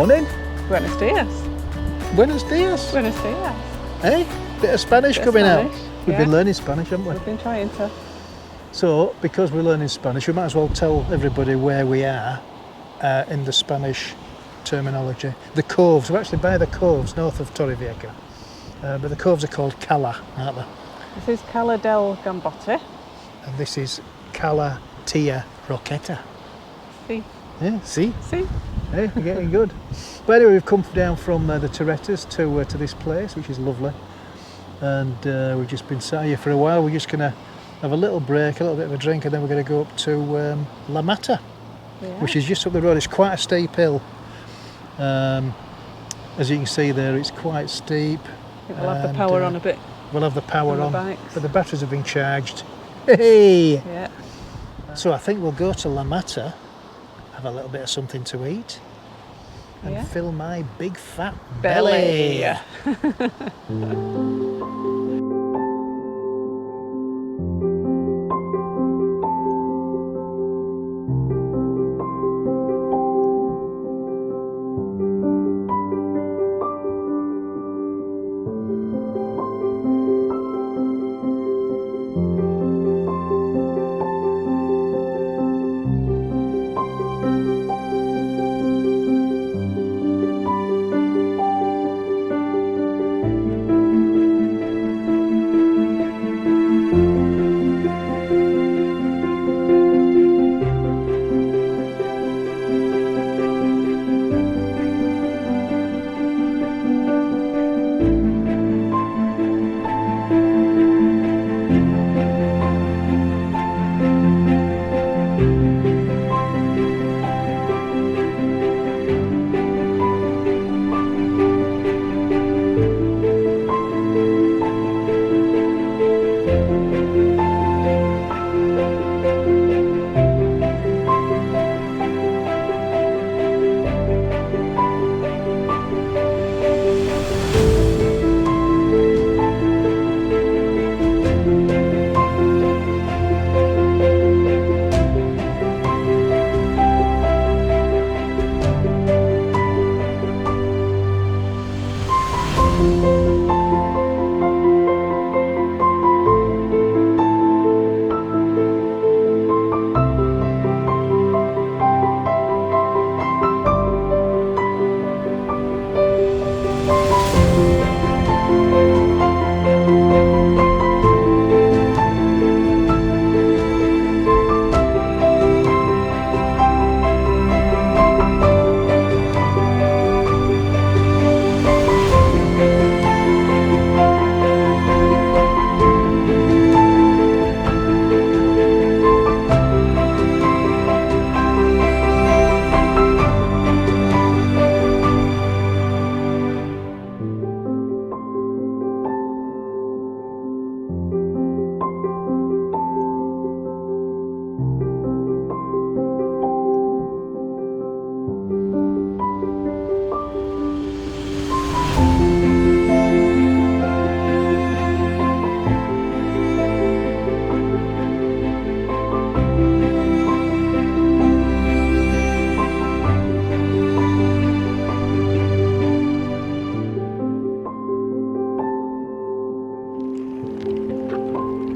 morning. Buenos dias. Buenos dias. Buenos dias. Hey, bit of Spanish coming out. We've been learning Spanish, haven't we? We've been trying to. So, because we're learning Spanish, we might as well tell everybody where we are in the Spanish terminology. The coves, we're actually by the coves north of Torrevieja. But the coves are called Cala, aren't they? This is Cala del Gambote. And this is Cala Tia Roqueta. See. Yeah, see? See. Hey, we're getting good. But anyway, we've come down from the Torretas to this place, which is lovely. And we've just been sat here for a while. We're just going to have a little break, a little bit of a drink, and then we're going to go up to La Mata, which is just up the road. It's quite a steep hill. As you can see there, it's quite steep. We'll have the power on a bit. We'll have the power on, bikes. but the batteries have been charged. Hey! Yeah. So I think we'll go to La Mata, have a little bit of something to eat, and fill my big fat belly.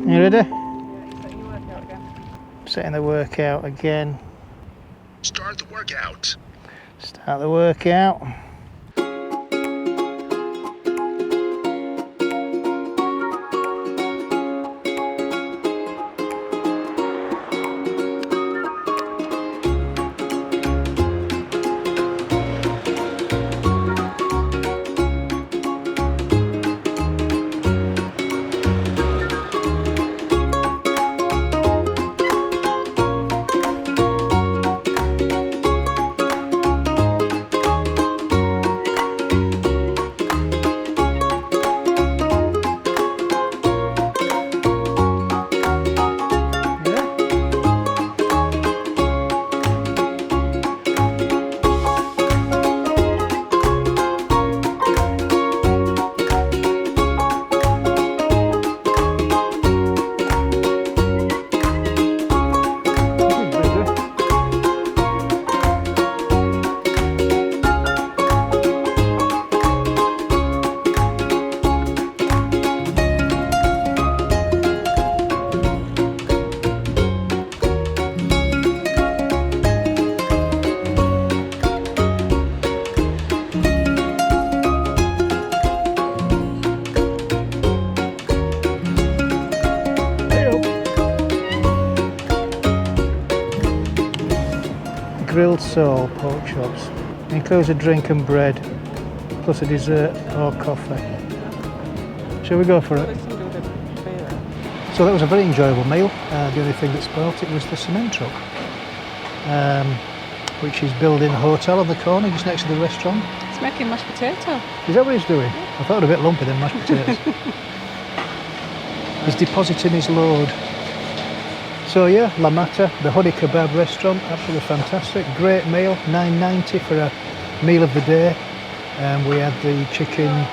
You ready? Yeah, setting Setting the your workout again. workout again. Start the workout. Start the workout. grilled sole pork chops. Includes a drink and bread, plus a dessert or coffee. Shall we go for it? So that was a very enjoyable meal. The only thing that spoilt it was the cement truck, which is building a hotel on the corner just next to the restaurant. It's making mashed potato. Is that what he's doing? I thought it was a bit lumpy than mashed potatoes. He's depositing his load. So yeah, La Mata, the Honey Kebab restaurant, absolutely fantastic. Great meal, $9.90 for a meal of the day. We had the chicken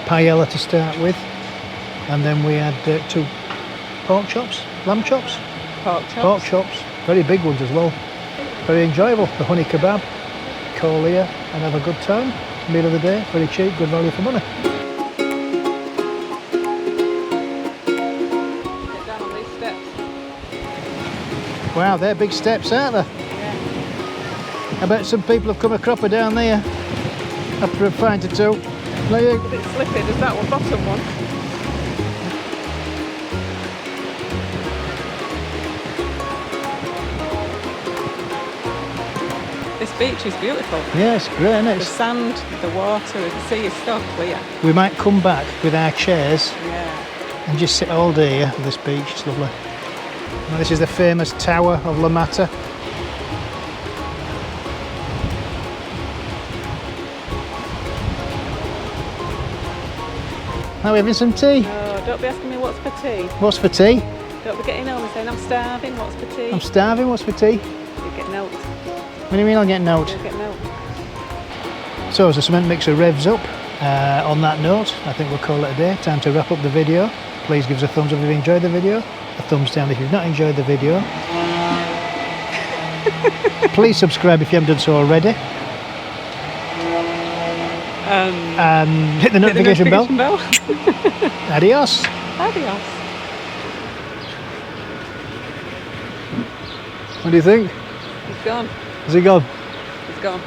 paella to start with, and then we had 2 pork chops, lamb chops? Pork chops, very big ones as well. Very enjoyable. The Honey Kebab, call here and have a good time. Meal of the day, very cheap, good value for money. Get down on these steps. Wow, they're big steps, aren't they? Yeah. I bet some people have come a cropper down there after a pint or two. A bit slippy, there's that one, bottom one. This beach is beautiful. Yeah, it's great, isn't it? The sand, the water, the sea is so clear. We might come back with our chairs Yeah. and just sit all day here at this beach. It's lovely. Now, this is the famous Tower of La Mata. Now we're having some tea. Oh, don't be asking me what's for tea. What's for tea? Don't be getting home and saying I'm starving, what's for tea? I'm starving. What's for tea? You get note. What do you mean I'll get note? You get note. So as the cement mixer revs up, on that note, I think we'll call it a day. Time to wrap up the video. Please give us a thumbs up if you enjoyed the video, a thumbs down if you've not enjoyed the video. Please subscribe if you haven't done so already. And hit the notification bell. Adios. Adios. What do you think? He's gone. Has he gone? He's gone.